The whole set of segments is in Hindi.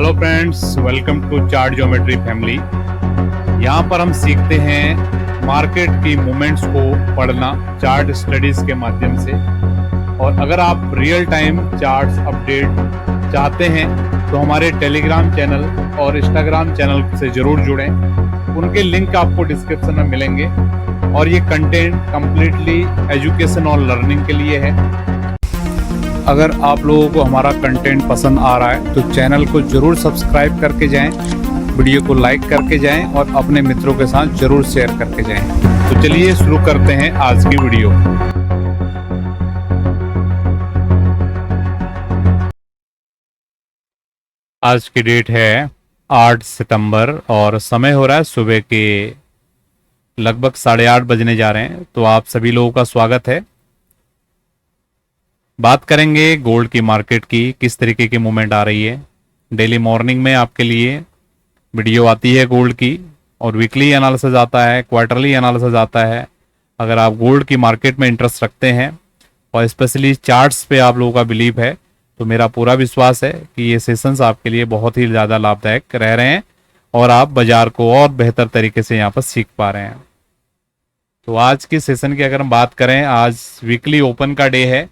Hello friends, welcome to chart geometry family. यहाँ पर हम सीखते हैं मार्केट की मूवमेंट्स को पढ़ना चार्ट स्टडीज के माध्यम से। और अगर आप रियल टाइम चार्ट्स अपडेट चाहते हैं तो हमारे टेलीग्राम चैनल और इंस्टाग्राम चैनल से जरूर जुड़ें। उनके लिंक आपको डिस्क्रिप्शन में मिलेंगे और ये कंटेंट कंप्लीटली एजुकेशन और लर्निंग के लिए है। अगर आप लोगों को हमारा कंटेंट पसंद आ रहा है तो चैनल को जरूर सब्सक्राइब करके जाएं, वीडियो को लाइक करके जाएं और अपने मित्रों के साथ जरूर शेयर करके जाएं। तो चलिए शुरू करते हैं आज की वीडियो। आज की डेट है 8 सितंबर और समय हो रहा है सुबह के लगभग 8:30 बजने जा रहे हैं। तो आप सभी लोगों का स्वागत है। बात करेंगे गोल्ड की मार्केट की, किस तरीके की मूवमेंट आ रही है। डेली मॉर्निंग में आपके लिए वीडियो आती है गोल्ड की, और वीकली एनालिसिस आता है, क्वार्टरली एनालिसिस आता है। अगर आप गोल्ड की मार्केट में इंटरेस्ट रखते हैं और स्पेशली चार्ट्स पे आप लोगों का बिलीव है तो मेरा पूरा विश्वास है कि ये सेशंस आपके लिए बहुत ही ज़्यादा लाभदायक रह रहे हैं और आप बाजार को और बेहतर तरीके से यहाँ पर सीख पा रहे हैं। तो आज की सेशन की अगर हम बात करें, आज वीकली ओपन का डे है।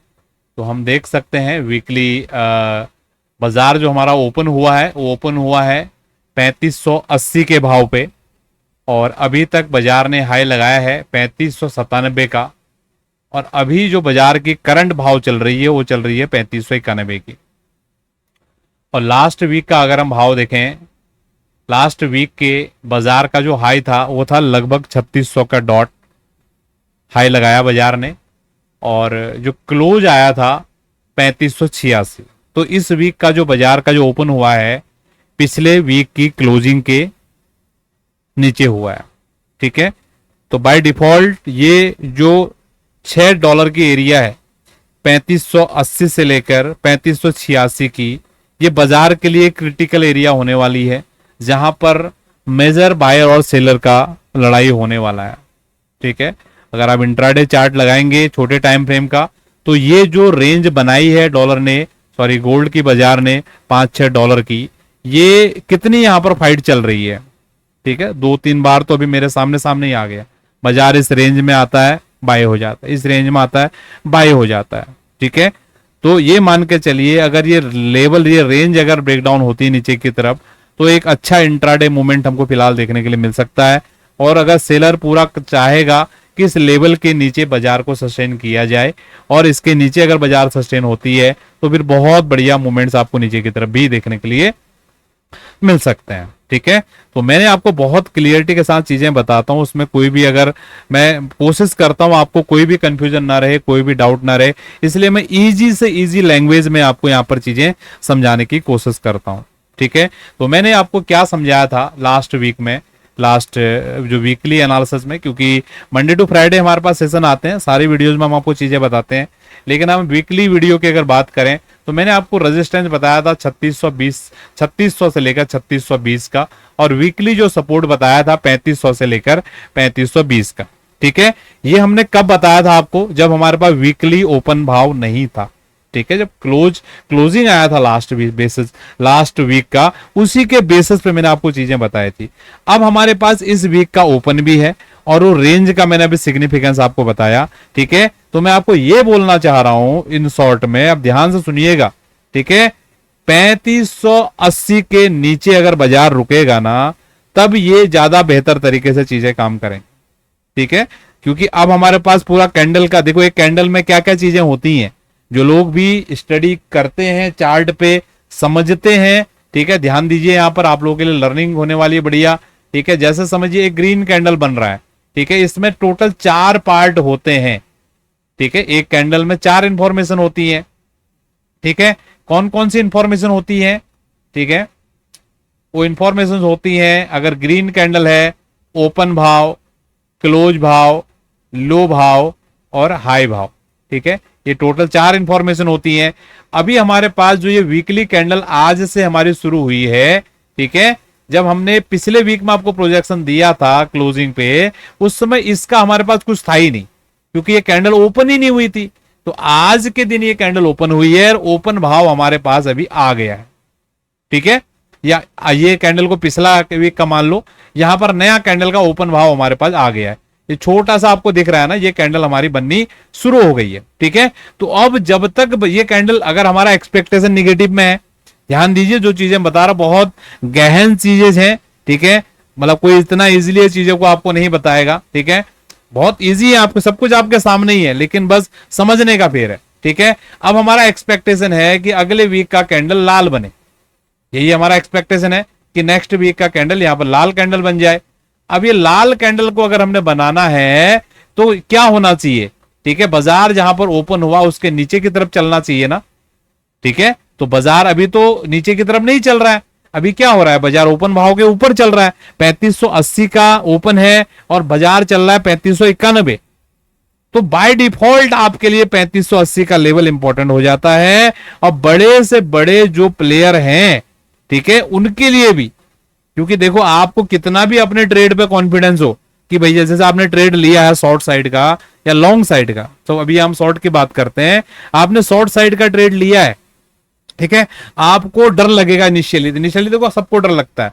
तो हम देख सकते हैं वीकली बाजार जो हमारा ओपन हुआ है वो ओपन हुआ है 3580 के भाव पे, और अभी तक बाजार ने हाई लगाया है 3597 का। और अभी जो बाजार की करंट भाव चल रही है वो चल रही है 3591 की। और लास्ट वीक का अगर हम भाव देखें, लास्ट वीक के बाजार का जो हाई था वो था लगभग 3600 का डॉट हाई लगाया बाजार ने, और जो क्लोज आया था 3586। तो इस वीक का जो बाजार का जो ओपन हुआ है पिछले वीक की क्लोजिंग के नीचे हुआ है। ठीक है, तो बाय डिफॉल्ट ये जो $6 की एरिया है 3580 से लेकर 3586 की, ये बाजार के लिए क्रिटिकल एरिया होने वाली है जहां पर मेजर बायर और सेलर का लड़ाई होने वाला है। ठीक है, अगर आप इंट्राडे चार्ट लगाएंगे छोटे टाइम फ्रेम का, तो ये जो रेंज बनाई है गोल्ड की बाजार ने $5-6 की, ये कितनी यहां पर फाइट चल रही है। ठीक है, 2-3 बार तो अभी मेरे सामने ही आ गया। बाजार इस रेंज में आता है बाय हो जाता है, इस रेंज में आता है बाय हो जाता है। ठीक है, तो ये मान के चलिए अगर ये लेवल, ये रेंज अगर ब्रेकडाउन होती है नीचे की तरफ तो एक अच्छा इंट्राडे मूवमेंट हमको फिलहाल देखने के लिए मिल सकता है। और अगर सेलर पूरा चाहेगा किस लेवल के नीचे बाजार को सस्टेन किया जाए, और इसके नीचे अगर बाजार सस्टेन होती है तो फिर बहुत बढ़िया मूवमेंट्स आपको नीचे की तरफ भी देखने के लिए मिल सकते हैं। ठीक है, तो मैंने आपको बहुत क्लियरिटी के साथ चीजें बताता हूं, उसमें कोई भी, अगर मैं कोशिश करता हूं आपको कोई भी कंफ्यूजन ना रहे, कोई भी डाउट ना रहे, इसलिए मैं इजी से इजी लैंग्वेज में आपको यहां पर चीजें समझाने की कोशिश करता हूं। ठीक है, तो मैंने आपको क्या समझाया था लास्ट वीक में, लास्ट जो वीकली एनालिसिस में, क्योंकि मंडे टू फ्राइडे हमारे पास सेशन आते हैं, सारी वीडियोस में हम आपको चीजें बताते हैं, लेकिन हम वीकली वीडियो की अगर बात करें तो मैंने आपको रेजिस्टेंस बताया था 3600 से लेकर 3620 का, और वीकली जो सपोर्ट बताया था 3500 से लेकर 3520 का। ठीक है, ये हमने कब बताया था आपको, जब हमारे पास वीकली ओपन भाव नहीं था। ठीक है, जब क्लोजिंग आया था लास्ट वीक का, उसी के बेसिस पे मैंने आपको चीजें बताई थी। अब हमारे पास इस वीक का ओपन भी है और वो रेंज का मैंने अभी सिग्निफिकेंस आपको बताया। ठीक है, तो मैं आपको ये बोलना चाह रहा हूं इन शॉर्ट में, अब ध्यान से सुनिएगा। ठीक है, 3580 के नीचे अगर बाजार रुकेगा ना तब ये ज्यादा बेहतर तरीके से चीजें काम करें। ठीक है, क्योंकि अब हमारे पास पूरा कैंडल का देखो, एक कैंडल में क्या क्या चीजें होती हैं, जो लोग भी स्टडी करते हैं चार्ट पे समझते हैं। ठीक है, ध्यान दीजिए, यहां पर आप लोगों के लिए लर्निंग होने वाली है बढ़िया। ठीक है, जैसे समझिए एक ग्रीन कैंडल बन रहा है। ठीक है, इसमें टोटल 4 पार्ट होते हैं। ठीक है, एक कैंडल में 4 इंफॉर्मेशन होती है। ठीक है, कौन कौन सी इंफॉर्मेशन होती है? ठीक है, वो इंफॉर्मेशन होती है, अगर ग्रीन कैंडल है, ओपन भाव, क्लोज भाव, लो भाव और हाई भाव। ठीक है, ये टोटल 4 इंफॉर्मेशन होती हैं। अभी हमारे पास जो ये वीकली कैंडल आज से हमारी शुरू हुई है, ठीक है, जब हमने पिछले वीक में आपको प्रोजेक्शन दिया था क्लोजिंग पे, उस समय इसका हमारे पास कुछ था ही नहीं, क्योंकि ये कैंडल ओपन ही नहीं हुई थी। तो आज के दिन ये कैंडल ओपन हुई है और ओपन भाव हमारे पास अभी आ गया है। ठीक है, या ये कैंडल को पिछला वीक का मान लो, यहां पर नया कैंडल का ओपन भाव हमारे पास आ गया है, ये छोटा सा आपको दिख रहा है ना, ये कैंडल हमारी बननी शुरू हो गई है। ठीक है, तो अब जब तक ये कैंडल अगर हमारा एक्सपेक्टेशन निगेटिव में है, ध्यान दीजिए जो चीजें बता रहा बहुत गहन चीजें हैं। ठीक है, मतलब कोई इतना इजीली चीजों को आपको नहीं बताएगा। ठीक है, बहुत इजी है, आपको सब कुछ आपके सामने ही है, लेकिन बस समझने का फेर है। ठीक है, अब हमारा एक्सपेक्टेशन है कि अगले वीक का कैंडल लाल बने, यही हमारा एक्सपेक्टेशन है कि नेक्स्ट वीक का कैंडल यहां पर लाल कैंडल बन जाए। अब ये लाल कैंडल को अगर हमने बनाना है तो क्या होना चाहिए? ठीक है, बाजार जहां पर ओपन हुआ उसके नीचे की तरफ चलना चाहिए ना। ठीक है, तो बाजार अभी तो नीचे की तरफ नहीं चल रहा है, अभी क्या हो रहा है, बाजार ओपन भाव के ऊपर चल रहा है। 3580 का ओपन है और बाजार चल रहा है 3591, तो बाय डिफॉल्ट आपके लिए 3580 का लेवल इंपॉर्टेंट हो जाता है। और बड़े से बड़े जो प्लेयर हैं, ठीक है, उनके लिए भी, क्योंकि देखो आपको कितना भी अपने ट्रेड पे कॉन्फिडेंस हो कि भाई जैसे आपने ट्रेड लिया है शॉर्ट साइड का या लॉन्ग साइड का, तो अभी हम शॉर्ट की बात करते हैं, आपने शॉर्ट साइड का ट्रेड लिया है, ठीक है, आपको डर लगेगा इनिशियली देखो सबको डर लगता है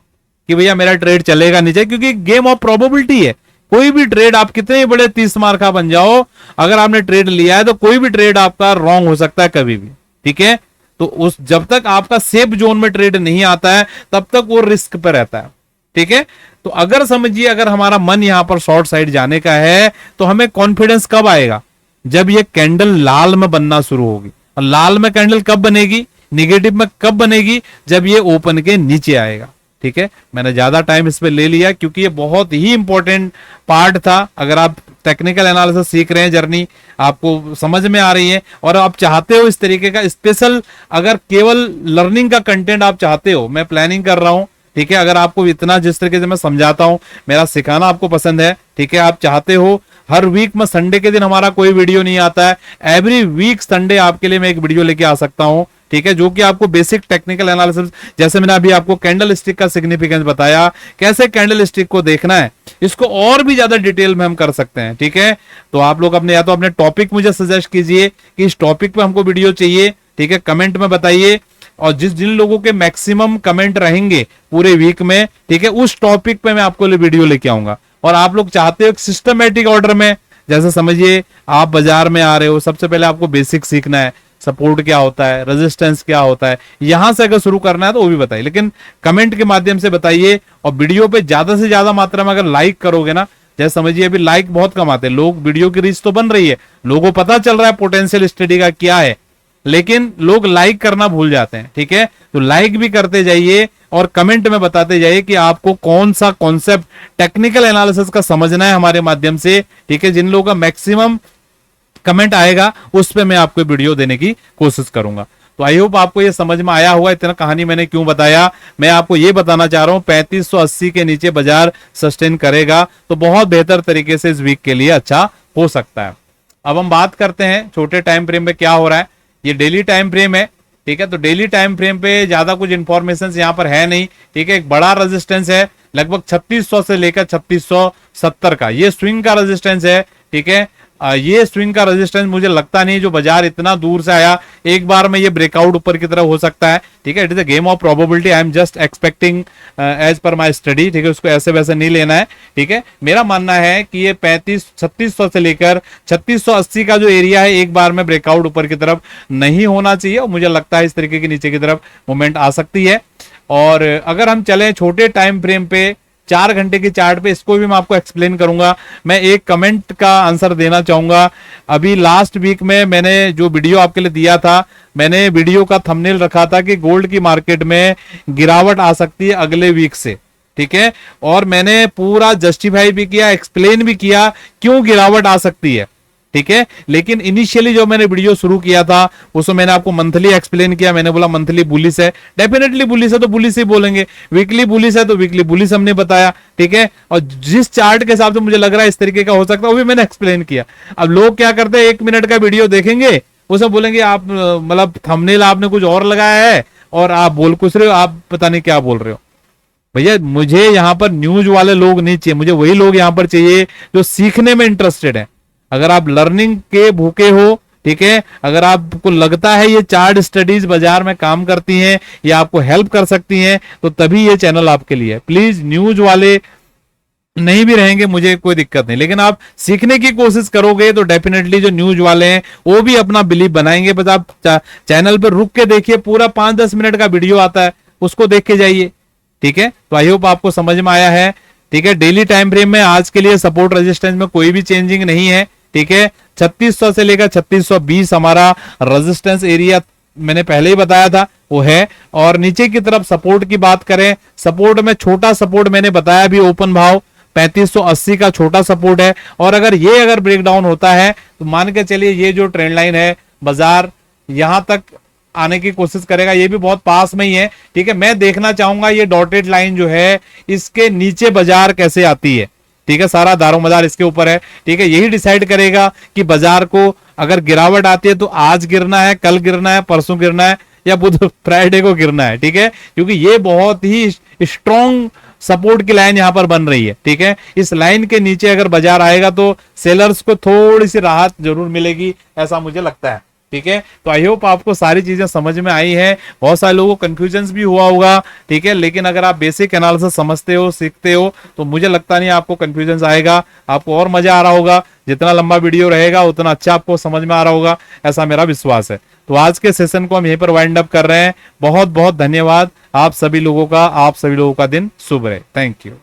कि भैया मेरा ट्रेड चलेगा नहीं, क्योंकि गेम ऑफ प्रोबेबिलिटी है। कोई भी ट्रेड आप कितने बड़े 30 मार का बन जाओ, अगर आपने ट्रेड लिया है तो कोई भी ट्रेड आपका रॉन्ग हो सकता है कभी भी। ठीक है, तो उस जब तक आपका सेफ जोन में ट्रेड नहीं आता है तब तक वो रिस्क पे रहता है। ठीक है, तो अगर समझिए अगर हमारा मन यहां पर शॉर्ट साइड जाने का है तो हमें कॉन्फिडेंस कब आएगा? जब ये कैंडल लाल में बनना शुरू होगी। और लाल में कैंडल कब बनेगी, निगेटिव में कब बनेगी? जब ये ओपन के नीचे आएगा। ठीक है, मैंने ज्यादा टाइम इस पे ले लिया क्योंकि ये बहुत ही इंपॉर्टेंट पार्ट था। अगर आप टेक्निकल एनालिसिस सीख रहे हैं, जर्नी आपको समझ में आ रही है और आप चाहते हो इस तरीके का स्पेशल, अगर केवल लर्निंग का कंटेंट आप चाहते हो, मैं प्लानिंग कर रहा हूं। ठीक है, अगर आपको इतना जिस तरीके से मैं समझाता हूं, मेरा सिखाना आपको पसंद है, ठीक है, आप चाहते हो हर वीक में संडे के दिन हमारा कोई वीडियो नहीं आता है, एवरी वीक संडे आपके लिए मैं एक वीडियो लेके आ सकता हूं। ठीक है, जो कि आपको बेसिक टेक्निकल एनालिसिस, जैसे मैंने अभी आपको कैंडल स्टिक का सिग्निफिकेंस बताया, कैसे कैंडल स्टिक को देखना है, इसको और भी ज्यादा डिटेल में हम कर सकते हैं। ठीक है, तो आप लोग अपने या तो अपने टॉपिक मुझे सजेस्ट कीजिए कि इस टॉपिक पे हमको वीडियो चाहिए। ठीक है, कमेंट में बताइए, और जिन लोगों के मैक्सिमम कमेंट रहेंगे पूरे वीक में, ठीक है, उस टॉपिक पे मैं आपको वीडियो लेके आऊंगा। और आप लोग चाहते हो सिस्टमेटिक ऑर्डर में, जैसे समझिए आप बाजार में आ रहे हो, सबसे पहले आपको बेसिक सीखना है, सपोर्ट क्या होता है, रेजिस्टेंस क्या होता है, यहां से अगर शुरू करना है तो वो भी बताइए, लेकिन कमेंट के माध्यम से बताइए। और वीडियो पे ज्यादा से ज्यादा मात्रा में अगर लाइक करोगे ना, जैसे समझिए अभी लाइक बहुत कम आते हैं, लोग वीडियो की रीच तो बन रही है, लोगों को पता चल रहा है पोटेंशियल स्टडी का क्या है, लेकिन लोग लाइक करना भूल जाते हैं। ठीक है, तो लाइक भी करते जाइए और कमेंट में बताते जाइए कि आपको कौन सा कॉन्सेप्ट टेक्निकल एनालिसिस का समझना है हमारे माध्यम से। ठीक है, जिन लोगों का मैक्सिमम कमेंट आएगा उस पे मैं आपको वीडियो देने की कोशिश करूंगा। तो आई होप आपको ये समझ में आया होगा, इतना कहानी मैंने क्यों बताया। मैं आपको ये बताना चाह रहा हूं 3580 के नीचे बाजार सस्टेन करेगा तो बहुत बेहतर तरीके से इस वीक के लिए अच्छा हो सकता है। अब हम बात करते हैं छोटे टाइम फ्रेम में क्या हो रहा है। ये डेली टाइम फ्रेम है, ठीक है, तो डेली टाइम फ्रेम पे ज्यादा कुछ इंफॉर्मेशन यहाँ पर है नहीं। ठीक है, एक बड़ा रेजिस्टेंस है लगभग 3600 से लेकर 3670 का, ये स्विंग का रेजिस्टेंस है। ठीक है, ये स्विंग का रेजिस्टेंस मुझे लगता नहीं जो बाजार इतना दूर से आया एक बार में ये ब्रेकआउट ऊपर की तरफ हो सकता है। ठीक है, it is a game of probability, I am just expecting as per my study. ठीक है, उसको ऐसे वैसे नहीं लेना है। ठीक है, मेरा मानना है कि ये 3600 से लेकर 3680 का जो एरिया है एक बार में ब्रेकआउट ऊपर की तरफ नहीं होना चाहिए, और मुझे लगता है इस तरीके की नीचे की तरफ मूवमेंट आ सकती है। और अगर हम चलें छोटे टाइम फ्रेम पे 4 घंटे की चार्ट पे, इसको भी मैं आपको एक्सप्लेन करूंगा। मैं एक कमेंट का आंसर देना चाहूंगा। अभी लास्ट वीक में मैंने जो वीडियो आपके लिए दिया था, मैंने वीडियो का थंबनेल रखा था कि गोल्ड की मार्केट में गिरावट आ सकती है अगले वीक से। ठीक है, और मैंने पूरा जस्टिफाई भी किया, एक्सप्लेन भी किया क्यों गिरावट आ सकती है। ठीक है, लेकिन इनिशियली जो मैंने वीडियो शुरू किया था उसमें मैंने आपको मंथली एक्सप्लेन किया। मैंने बोला मंथली बुलिश है, डेफिनेटली बुलिश है तो बुलिश ही बोलेंगे, वीकली बुलिश है तो वीकली बुलिश हमने बताया। ठीक है, और जिस चार्ट के हिसाब से मुझे लग रहा है इस तरीके का हो सकता है वो भी मैंने एक्सप्लेन किया। अब लोग क्या करते हैं, 1 मिनट का वीडियो देखेंगे, उसमें बोलेंगे आप मतलब थंबनेल आपने कुछ और लगाया है और आप बोल कुछ रहे हो, आप पता नहीं क्या बोल रहे हो। भैया मुझे यहाँ पर न्यूज वाले लोग नहीं चाहिए, मुझे वही लोग यहाँ पर चाहिए जो सीखने में इंटरेस्टेड है। अगर आप लर्निंग के भूखे हो, ठीक है, अगर आपको लगता है ये चार्ट स्टडीज बाजार में काम करती हैं या आपको हेल्प कर सकती हैं तो तभी ये चैनल आपके लिए है। प्लीज न्यूज वाले नहीं भी रहेंगे मुझे कोई दिक्कत नहीं, लेकिन आप सीखने की कोशिश करोगे तो डेफिनेटली जो न्यूज वाले हैं वो भी अपना बिलीव बनाएंगे। बस आप चैनल पर रुक के देखिए, पूरा 5-10 मिनट का वीडियो आता है, उसको देख के जाइए। ठीक है, तो आई होप आपको समझ में आया है। ठीक है, डेली टाइम फ्रेम में आज के लिए सपोर्ट रेजिस्टेंस में कोई भी चेंजिंग नहीं है। ठीक है, 3600 से लेकर 3620 हमारा रेजिस्टेंस एरिया मैंने पहले ही बताया था वो है। और नीचे की तरफ सपोर्ट की बात करें, सपोर्ट में छोटा सपोर्ट मैंने बताया भी ओपन भाव 3580 का छोटा सपोर्ट है। और अगर ब्रेक डाउन होता है तो मान के चलिए ये जो ट्रेंड लाइन है बाजार यहां तक आने की कोशिश करेगा, ये भी बहुत पास में ही है। ठीक है, मैं देखना चाहूंगा ये डॉटेड लाइन जो है इसके नीचे बाजार कैसे आती है। ठीक है, सारा दारोमदार इसके ऊपर है। ठीक है, यही डिसाइड करेगा कि बाजार को अगर गिरावट आती है तो आज गिरना है, कल गिरना है, परसों गिरना है या बुध फ्राइडे को गिरना है। ठीक है, क्योंकि ये बहुत ही स्ट्रॉन्ग सपोर्ट की लाइन यहां पर बन रही है। ठीक है, इस लाइन के नीचे अगर बाजार आएगा तो सेलर्स को थोड़ी सी राहत जरूर मिलेगी, ऐसा मुझे लगता है। ठीक है, तो आई होप आपको सारी चीजें समझ में आई है। बहुत सारे लोगों को कंफ्यूजन भी हुआ होगा। ठीक है, लेकिन अगर आप बेसिक एनालिसिस समझते हो, सीखते हो तो मुझे लगता नहीं आपको कंफ्यूजन आएगा, आपको और मजा आ रहा होगा। जितना लंबा वीडियो रहेगा उतना अच्छा आपको समझ में आ रहा होगा, ऐसा मेरा विश्वास है। तो आज के सेशन को हम यहीं पर वाइंड अप कर रहे हैं। बहुत बहुत धन्यवाद आप सभी लोगों का दिन शुभ रहे। Thank you.